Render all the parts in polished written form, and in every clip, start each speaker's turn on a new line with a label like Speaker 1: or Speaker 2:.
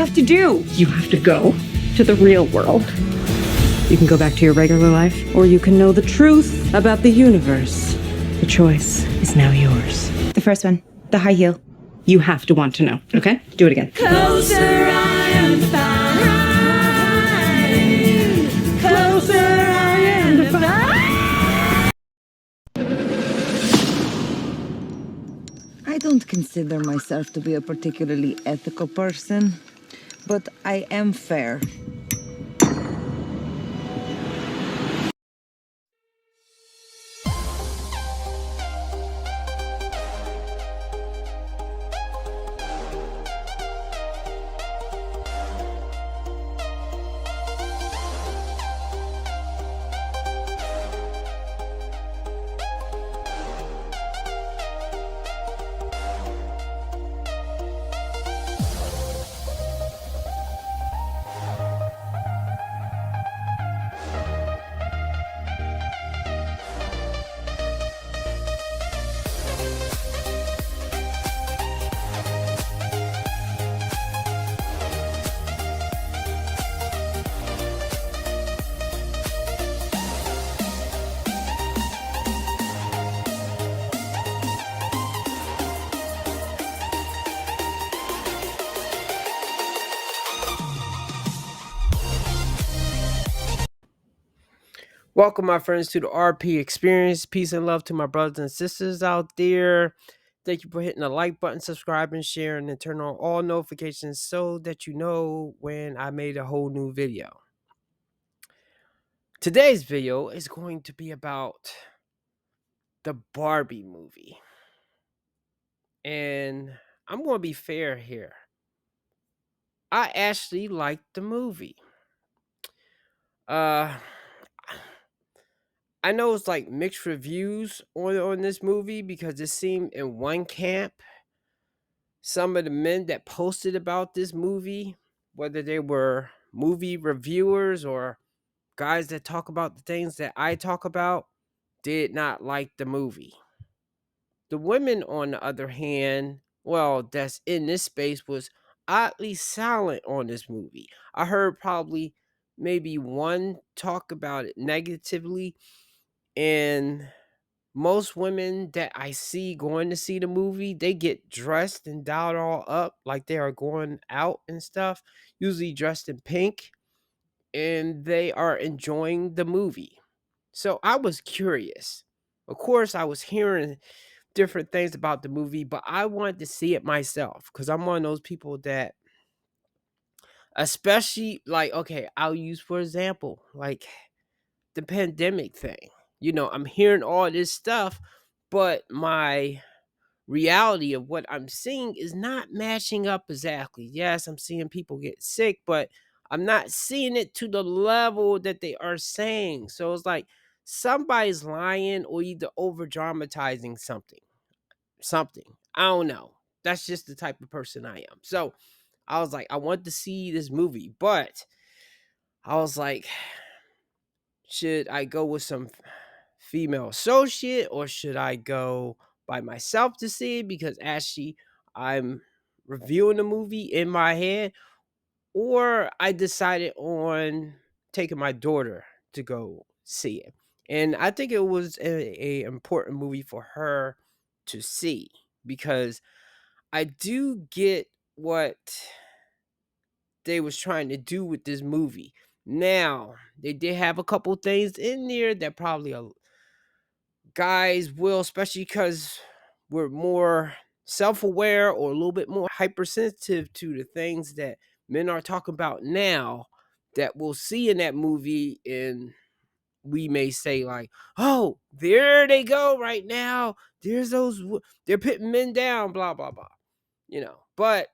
Speaker 1: have to do. You have to go to the real world. You can go back to your regular life, or you can know the truth about the universe. The choice is now yours.
Speaker 2: The first one, the high heel.
Speaker 1: You have to want to know, okay? Do it again.
Speaker 3: Closer I am to find. Closer I am to find.
Speaker 4: I don't consider myself to be a particularly ethical person, but I am fair.
Speaker 5: Welcome, my friends, to the RP Experience. Peace and love to my brothers and sisters out there. Thank you for hitting the like button, subscribing, sharing, and turn on all notifications so that you know when I made a whole new video. Today's video is going to be about the Barbie movie. And I'm going to be fair here. I actually liked the movie. I know it's like mixed reviews on this movie because it seemed in one camp, some of the men that posted about this movie, whether they were movie reviewers or guys that talk about the things that I talk about, did not like the movie. The women, on the other hand, well, that's in this space, was oddly silent on this movie. I heard probably maybe one talk about it negatively, and most women that I see going to see the movie, they get dressed and dialed all up like they are going out and stuff, usually dressed in pink, and they are enjoying the movie. So I was curious. Of course, I was hearing different things about the movie, but I wanted to see it myself because I'm one of those people that, especially like, okay, I'll use for example, like the pandemic thing. I'm hearing all this stuff, but my reality of what I'm seeing is not matching up exactly. Yes, I'm seeing people get sick, but I'm not seeing it to the level that they are saying. So it's like somebody's lying or either over dramatizing something. I don't know. That's just the type of person I am. So I was like, I want to see this movie, but I was like, should I go with some female associate or should I go by myself to see it? Because actually, I'm reviewing the movie in my head, or I decided on taking my daughter to go see it. And I think it was a important movie for her to see because I do get what they was trying to do with this movie. Now, they did have a couple things in there that probably guys will, especially because we're more self-aware or a little bit more hypersensitive to the things that men are talking about now, that we'll see in that movie, and we may say like, oh, there they go right now, there's they're putting men down, blah blah blah, but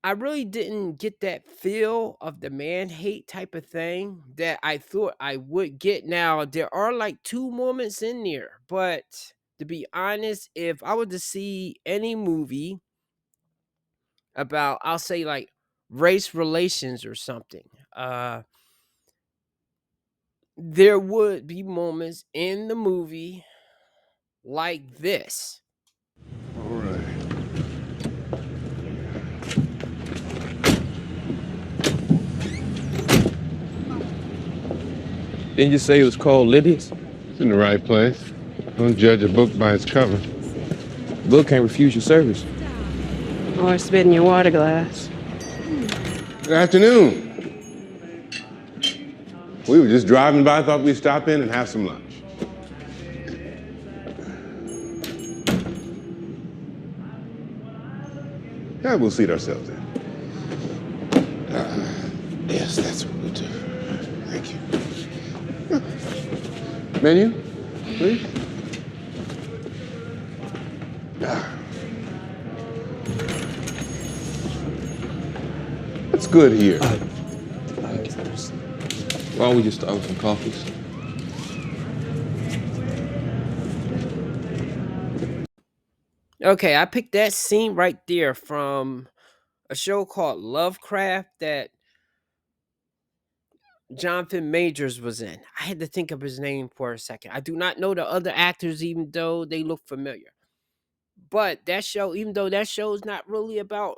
Speaker 5: I really didn't get that feel of the man hate type of thing that I thought I would get. Now, there are like two moments in there, but to be honest, if I were to see any movie about, I'll say like race relations or something, there would be moments in the movie like this.
Speaker 6: All right. Didn't you say it was called Lydia's?
Speaker 7: It's in the right place. Don't judge a book by its cover.
Speaker 6: Book can't refuse your service.
Speaker 1: Or spit in your water glass.
Speaker 7: Good afternoon. We were just driving by, thought we'd stop in and have some lunch. Yeah, we'll seat ourselves in. Yes, that's what we'll do. Thank you. Menu, please. What's good here?
Speaker 6: Why don't we just start with some coffees?
Speaker 5: Okay, I picked that scene right there from a show called Lovecraft that Jonathan Majors was in. I had to think of his name for a second. I do not know the other actors, even though they look familiar. But that show, even though that show is not really about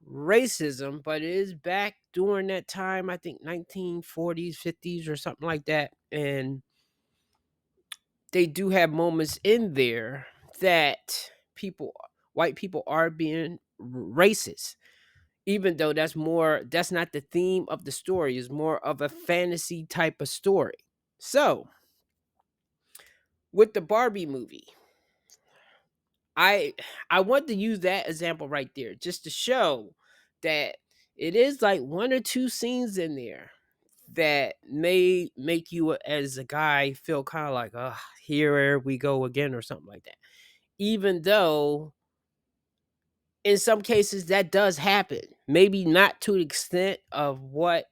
Speaker 5: racism, but it is back during that time, I think 1940s, 50s, or something like that. And they do have moments in there that white people are being racist. Even though that's not the theme of the story, it's more of a fantasy type of story. So, with the Barbie movie, I I want to use that example right there just to show that it is like one or two scenes in there that may make you as a guy feel kind of like, oh, here we go again, or something like that. Even though in some cases that does happen, maybe not to the extent of what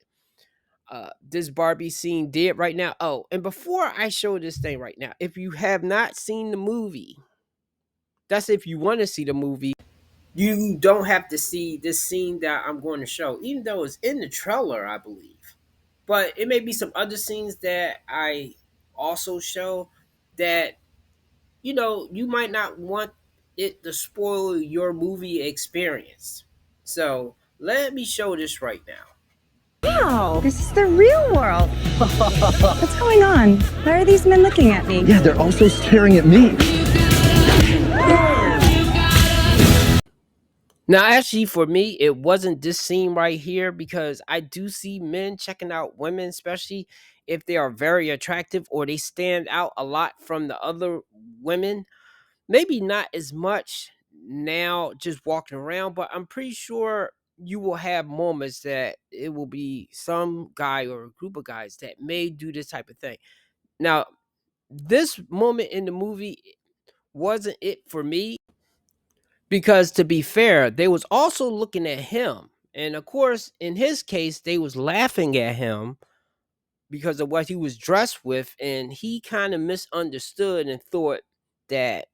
Speaker 5: this Barbie scene did right now. Oh, and before I show this thing right now, if you have not seen the movie, that's if you want to see the movie, you don't have to see this scene that I'm going to show, even though it's in the trailer, I believe. But it may be some other scenes that I also show that, you might not want it to spoil your movie experience. So let me show this right now.
Speaker 2: Wow, this is the real world. What's going on? Why are these men looking at me?
Speaker 8: Yeah, they're also staring at me.
Speaker 5: Now, actually, for me, it wasn't this scene right here because I do see men checking out women, especially if they are very attractive or they stand out a lot from the other women. Maybe not as much now just walking around, but I'm pretty sure you will have moments that it will be some guy or a group of guys that may do this type of thing. Now, this moment in the movie wasn't it for me because to be fair, they was also looking at him. And of course, in his case, they was laughing at him because of what he was dressed with, and he kind of misunderstood and thought that,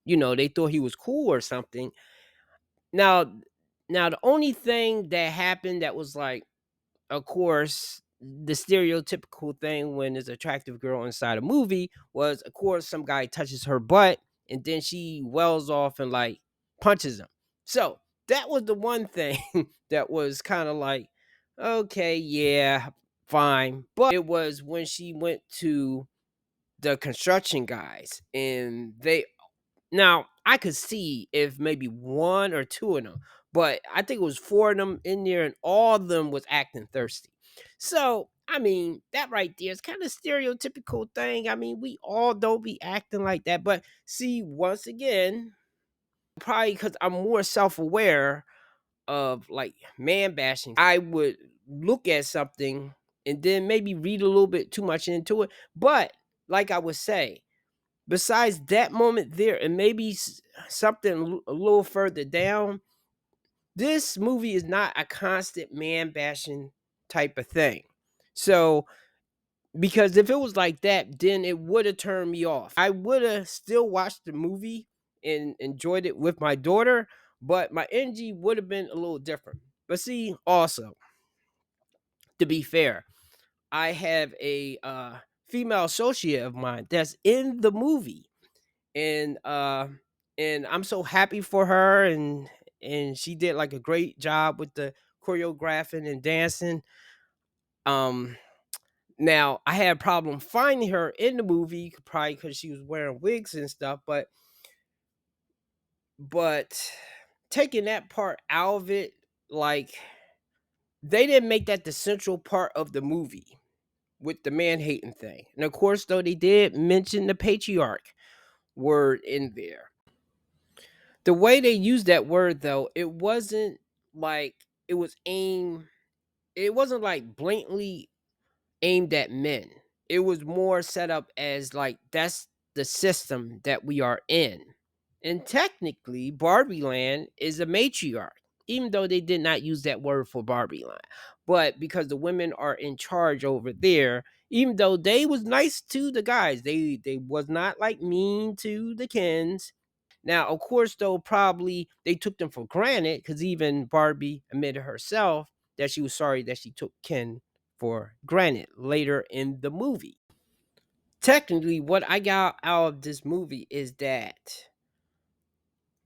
Speaker 5: they thought he was cool or something. Now now the only thing that happened that was like, of course, the stereotypical thing when there's an attractive girl inside a movie was, of course, some guy touches her butt and then she wells off and like punches him. So that was the one thing that was kind of like, okay, yeah, fine. But it was when she went to the construction guys and now I could see if maybe one or two of them, but I think it was four of them in there, and all of them was acting thirsty. So I mean, that right there is kind of stereotypical thing. I mean, we all don't be acting like that, but see, once again, probably because I'm more self aware of like man bashing, I would look at something and then maybe read a little bit too much into it. But like I would say, besides that moment there, and maybe something a little further down, this movie is not a constant man bashing type of thing. So, because if it was like that, then it would have turned me off. I would have still watched the movie and enjoyed it with my daughter, but my energy would have been a little different. But see, also, to be fair, I have a female associate of mine that's in the movie, and I'm so happy for her, and she did like a great job with the choreographing and dancing. um Now, I had a problem finding her in the movie, probably because she was wearing wigs and stuff, but taking that part out of it, like they didn't make that the central part of the movie with the man hating thing. And of course, though, they did mention the patriarch word in there. The way they used that word, though, it wasn't like it was aimed, it wasn't like blatantly aimed at men. It was more set up as like that's the system that we are in. And technically, Barbie Land is a matriarch, even though they did not use that word for Barbie Land. But because the women are in charge over there, even though they was nice to the guys, they was not like mean to the Kens. Now, of course, though, probably they took them for granted because even Barbie admitted herself that she was sorry that she took Ken for granted later in the movie. Technically, what I got out of this movie is that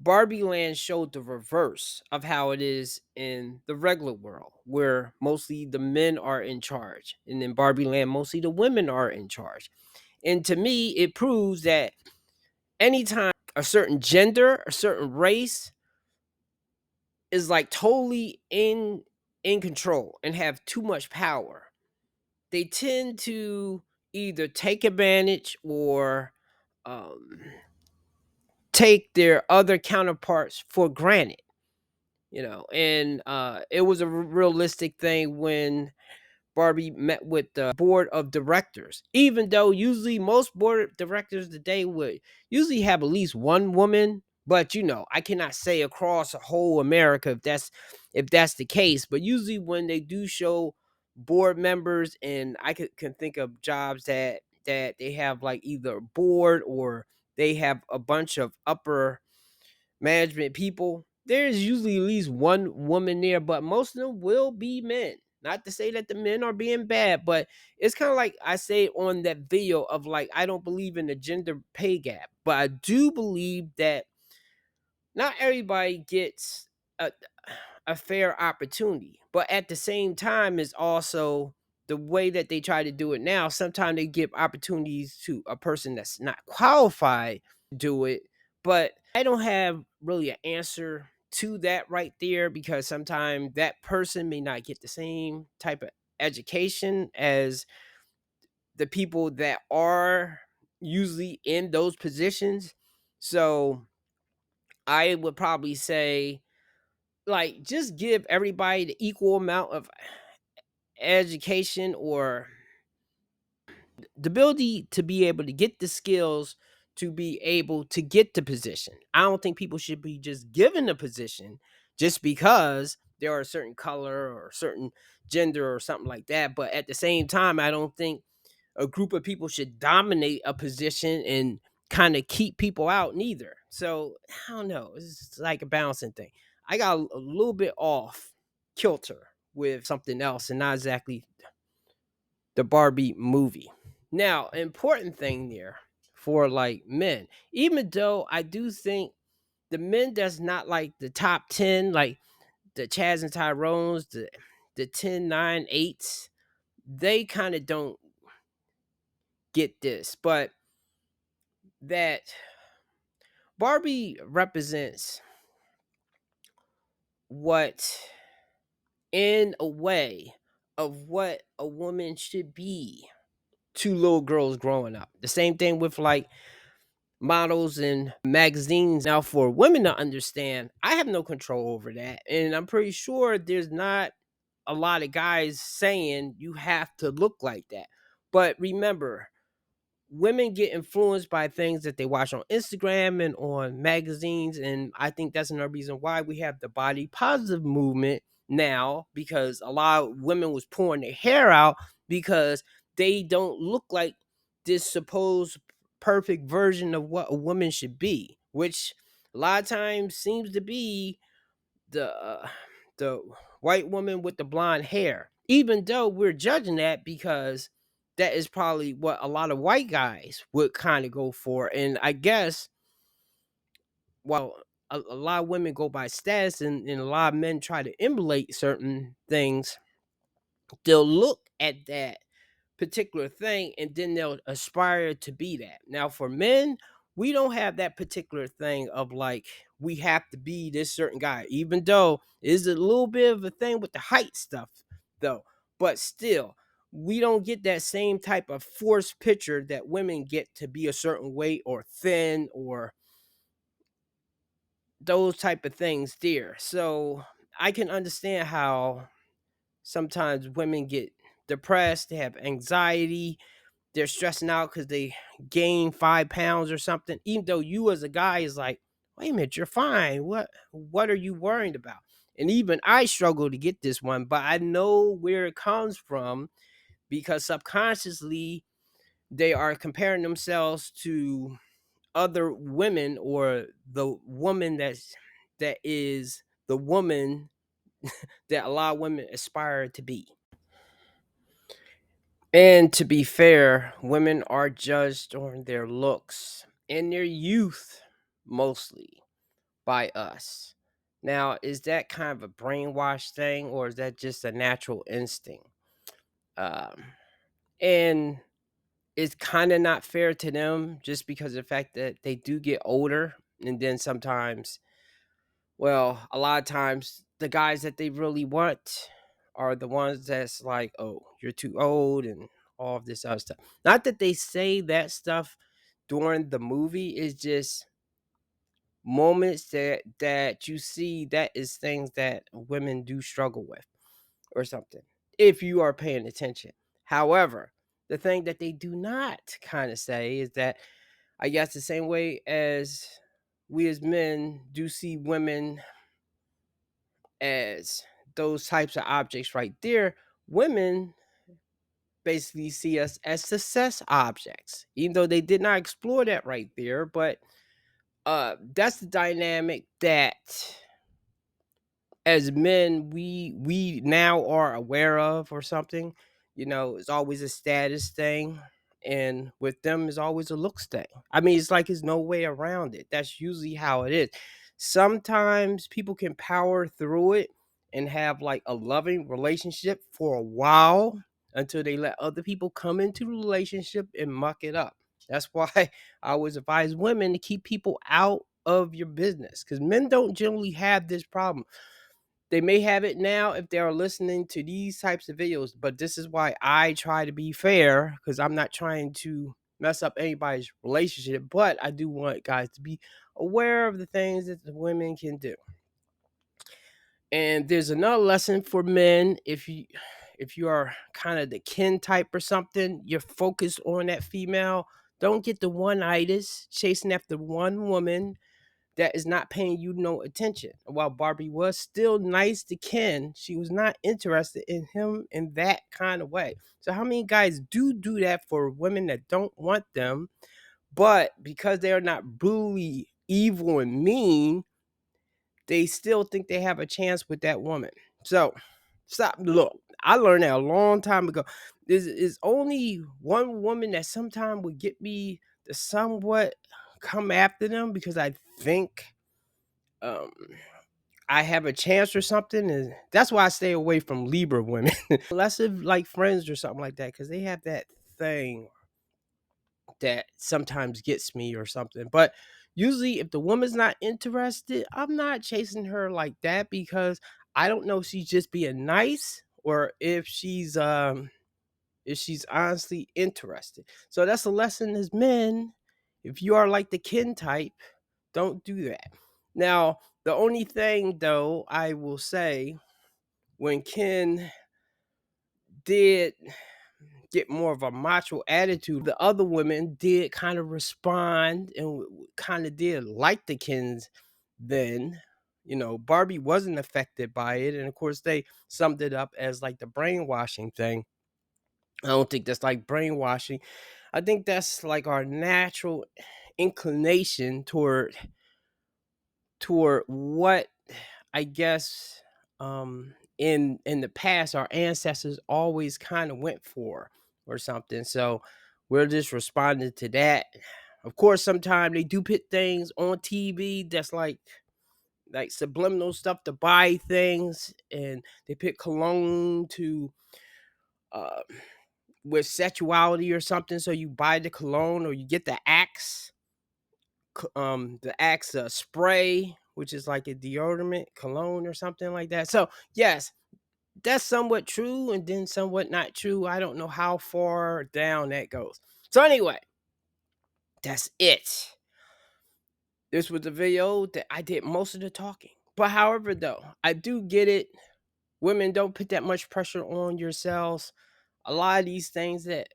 Speaker 5: Barbie Land showed the reverse of how it is in the regular world, where mostly the men are in charge. And in Barbie Land, mostly the women are in charge. And to me, it proves that anytime a certain gender, a certain race is like totally in control and have too much power, they tend to either take advantage or um, take their other counterparts for granted. And it was a realistic thing when Barbie met with the board of directors, even though usually most board of directors today would usually have at least one woman. But I cannot say across a whole America if that's the case. But usually when they do show board members, and I can think of jobs that they have like either a board or they have a bunch of upper management people, there's usually at least one woman there, but most of them will be men. Not to say that the men are being bad, but it's kind of like I say on that video of like, I don't believe in the gender pay gap, but I do believe that not everybody gets a fair opportunity. But at the same time, is also the way that they try to do it now. Sometimes they give opportunities to a person that's not qualified to do it. But I don't have really an answer to that right there, because sometimes that person may not get the same type of education as the people that are usually in those positions. So I would probably say, like, just give everybody the equal amount of education or the ability to be able to get the skills to be able to get the position. I don't think people should be just given a position just because they are a certain color or a certain gender or something like that. But at the same time, I don't think a group of people should dominate a position and kind of keep people out neither. So I don't know. It's like a balancing thing. I got a little bit off kilter with something else and not exactly the Barbie movie. Now, important thing there for like men, even though I do think the men that's not like the top 10, like the Chaz and Tyrones, the 10, 9, 8s, they kind of don't get this, but that Barbie represents what, in a way, of what a woman should be to little girls growing up. The same thing with like models and magazines. Now, for women to understand, I have no control over that. And I'm pretty sure there's not a lot of guys saying you have to look like that. But remember, women get influenced by things that they watch on Instagram and on magazines. And I think that's another reason why we have the body positive movement now, because a lot of women was pulling their hair out because they don't look like this supposed perfect version of what a woman should be, which a lot of times seems to be the white woman with the blonde hair, even though we're judging that because that is probably what a lot of white guys would kind of go for. And I guess while a lot of women go by status, and a lot of men try to emulate certain things, they'll look at that particular thing, and then they'll aspire to be that. Now for men, we don't have that particular thing of like we have to be this certain guy, even though it's a little bit of a thing with the height stuff though. But still, we don't get that same type of forced picture that women get to be a certain weight or thin or those type of things there. So I can understand how sometimes women get depressed, they have anxiety, they're stressing out because they gain 5 pounds or something, even though you as a guy is like, wait a minute, you're fine. What are you worried about? And even I struggle to get this one, but I know where it comes from because subconsciously they are comparing themselves to other women or the woman that is the woman that a lot of women aspire to be. And to be fair, women are judged on their looks and their youth mostly by us. Now, is that kind of a brainwash thing or is that just a natural instinct? Um, and it's kind of not fair to them just because of the fact that they do get older. And then sometimes, well, a lot of times the guys that they really want are the ones that's like, oh, you're too old and all of this other stuff. Not that they say that stuff during the movie, it's just moments that you see that is things that women do struggle with or something if you are paying attention. However, the thing that they do not kind of say is that I guess the same way as we as men do see women as those types of objects right there, women basically see us as success objects, even though they did not explore that right there. But that's the dynamic that as men we now are aware of or something. It's always a status thing, and with them is always a looks thing. I mean, it's like there's no way around it. That's usually how it is. Sometimes people can power through it and have like a loving relationship for a while until they let other people come into the relationship and muck it up. That's why I always advise women to keep people out of your business, because men don't generally have this problem. They may have it now if they are listening to these types of videos, but this is why I try to be fair, because I'm not trying to mess up anybody's relationship, but I do want guys to be aware of the things that the women can do. And there's another lesson for men. If you are kind of the kin type or something, you're focused on that female. Don't get the one-itis chasing after one woman that is not paying you no attention. While Barbie was still nice to Ken, she was not interested in him in that kind of way. So how many guys do that for women that don't want them, but because they are not brutally evil and mean, they still think they have a chance with that woman. So stop. Look, I learned that a long time ago. There's only one woman that sometimes would get me to somewhat come after them because I think um I have a chance or something, and that's why I stay away from Libra women. Unless if like friends or something like that, because they have that thing that sometimes gets me or something. But usually if the woman's not interested, I'm not chasing her like that because I don't know if she's just being nice or if she's honestly interested. So that's a lesson as men. If you are like the kin type, don't do that. Now, the only thing though I will say, when Ken did get more of a macho attitude, the other women did kind of respond and kind of did like the Kens then. Barbie wasn't affected by it. And of course, they summed it up as like the brainwashing thing. I don't think that's like brainwashing. I think that's like our natural inclination toward what I guess in the past our ancestors always kind of went for or something. So we're just responding to that. Of course, sometimes they do put things on TV that's like subliminal stuff to buy things, and they put cologne to uh with sexuality or something, so you buy the cologne or you get the Axe spray, which is like a deodorant cologne or something like that. So yes, that's somewhat true and then somewhat not true. I don't know how far down that goes. So anyway, that's it. This was the video that I did most of the talking. But however, though, I do get it. Women, don't put that much pressure on yourselves. A lot of these things that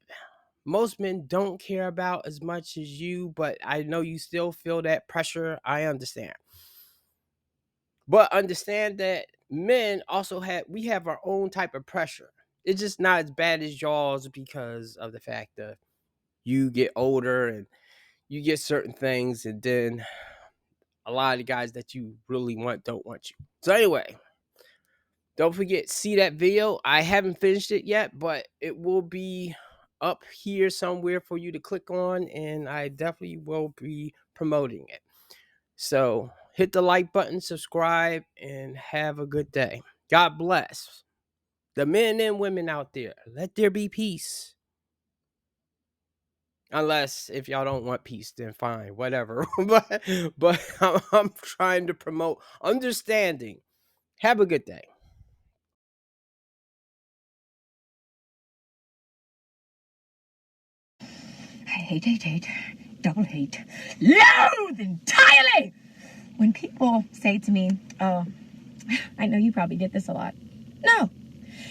Speaker 5: most men don't care about as much as you, but I know you still feel that pressure. I understand. But understand that men also we have our own type of pressure. It's just not as bad as y'all's because of the fact that you get older and you get certain things, and then a lot of the guys that you really want don't want you. So anyway, don't forget, see that video. I haven't finished it yet, but it will be up here somewhere for you to click on, and I definitely will be promoting it. So hit the like button, subscribe, and have a good day. God bless the men and women out there. Let there be peace. Unless if y'all don't want peace, then fine, whatever. but I'm trying to promote understanding. Have a good day.
Speaker 9: I hate, double hate, loathe entirely when people say to me, oh, I know you probably get this a lot. No,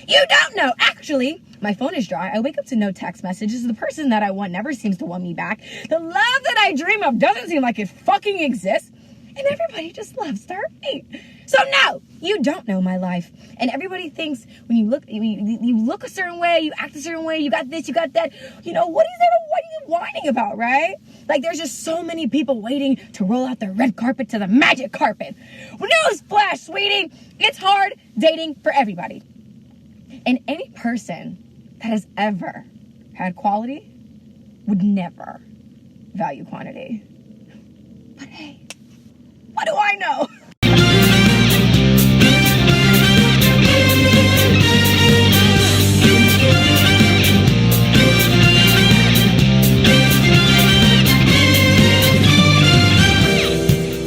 Speaker 9: you don't know. Actually, my phone is dry. I wake up to no text messages. The person that I want never seems to want me back. The love that I dream of doesn't seem like it fucking exists. And everybody just loves to hurt me. So no, you don't know my life. And everybody thinks when you look a certain way, you act a certain way, you got this, you got that. You know, what are you whining about, right? Like there's just so many people waiting to roll out the red carpet to the magic carpet. Well, newsflash, sweetie, it's hard dating for everybody. And any person that has ever had quality would never value quantity. But hey, what do I know?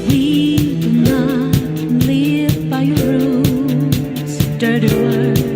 Speaker 3: We do not live by your rules, dirty words.